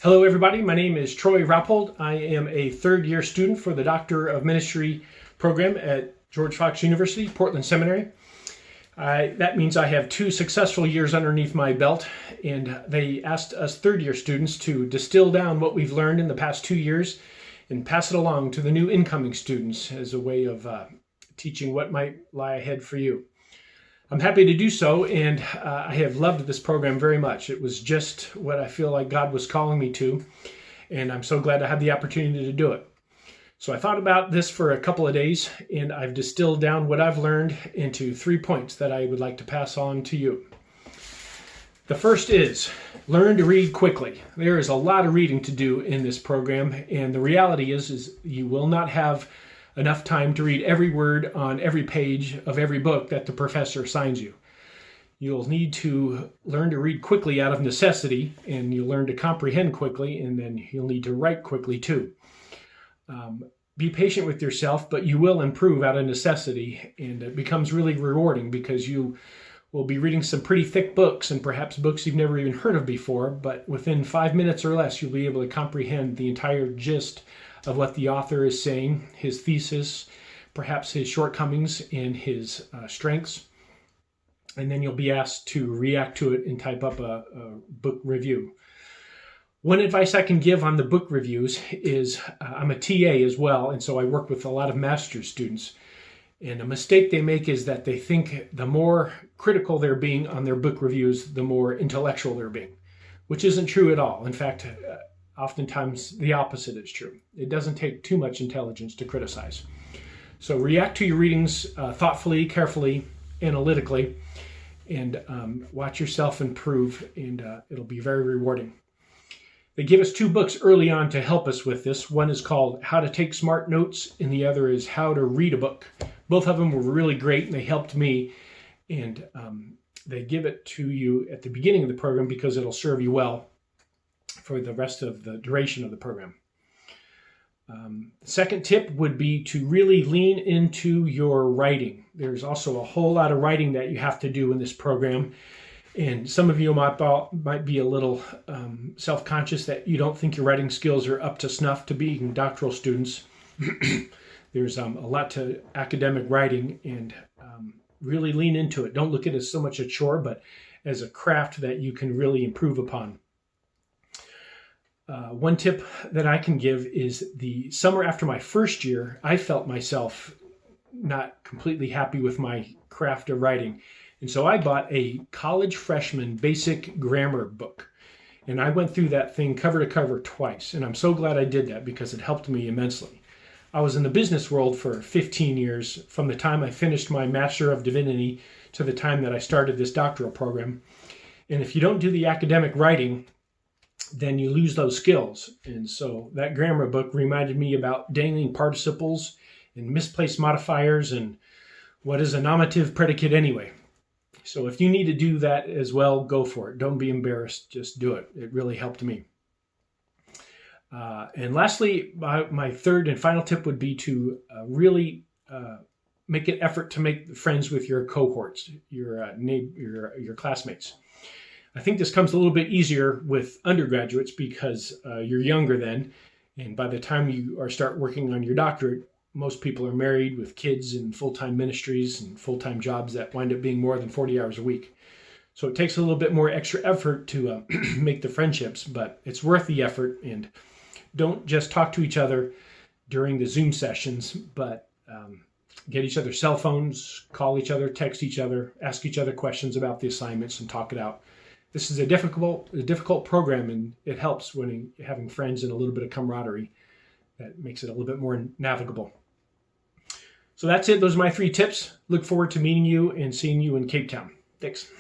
Hello everybody, my name is Troy Rappold. I am a third-year student for the Doctor of Ministry program at George Fox University, Portland Seminary. That means I have 2 successful years underneath my belt, and they asked us third-year students to distill down what we've learned in the past 2 years and pass it along to the new incoming students as a way of teaching what might lie ahead for you. I'm happy to do so, and I have loved this program very much. It was just what I feel like God was calling me to, and I'm so glad I had the opportunity to do it. So I thought about this for a couple of days, and I've distilled down what I've learned into 3 points that I would like to pass on to you. The first is, learn to read quickly. There is a lot of reading to do in this program, and the reality is you will not have enough time to read every word on every page of every book that the professor assigns you. You'll need to learn to read quickly out of necessity, and you'll learn to comprehend quickly, and then you'll need to write quickly too. Be patient with yourself, but you will improve out of necessity, and it becomes really rewarding because you will be reading some pretty thick books and perhaps books you've never even heard of before, but within 5 minutes or less, you'll be able to comprehend the entire gist of what the author is saying, his thesis, perhaps his shortcomings and his strengths. And then you'll be asked to react to it and type up a book review. One advice I can give on the book reviews is I'm a TA as well, and so I work with a lot of master's students. And a mistake they make is that they think the more critical they're being on their book reviews, the more intellectual they're being, which isn't true at all. In fact, oftentimes the opposite is true. It doesn't take too much intelligence to criticize. So react to your readings thoughtfully, carefully, analytically, and watch yourself improve, and it'll be very rewarding. They give us 2 books early on to help us with this. One is called How to Take Smart Notes, and the other is How to Read a Book. Both of them were really great, and they helped me, and they give it to you at the beginning of the program because it'll serve you well for the rest of the duration of the program. Second tip would be to really lean into your writing. There's also a whole lot of writing that you have to do in this program, and some of you might be a little self-conscious that you don't think your writing skills are up to snuff to being doctoral students. There's a lot to academic writing, and really lean into it. Don't look at it as so much a chore, but as a craft that you can really improve upon. One tip that I can give is the summer after my first year, I felt myself not completely happy with my craft of writing. And so I bought a college freshman basic grammar book. And I went through that thing cover to cover twice. And I'm so glad I did that because it helped me immensely. I was in the business world for 15 years, from the time I finished my Master of Divinity to the time that I started this doctoral program. And if you don't do the academic writing, then you lose those skills. And so that grammar book reminded me about dangling participles and misplaced modifiers and what is a nominative predicate anyway. So if you need to do that as well, go for it. Don't be embarrassed. Just do it. It really helped me. And lastly, my third and final tip would be to really make an effort to make friends with your cohorts, your classmates. I think this comes a little bit easier with undergraduates because you're younger then, and by the time you start working on your doctorate, most people are married with kids and full-time ministries and full-time jobs that wind up being more than 40 hours a week. So it takes a little bit more extra effort to make the friendships, but it's worth the effort. And don't just talk to each other during the Zoom sessions, but get each other's cell phones, call each other, text each other, ask each other questions about the assignments, and talk it out. This is a difficult program, and it helps when having friends and a little bit of camaraderie. That makes it a little bit more navigable. So that's it. Those are my 3 tips. Look forward to meeting you and seeing you in Cape Town. Thanks.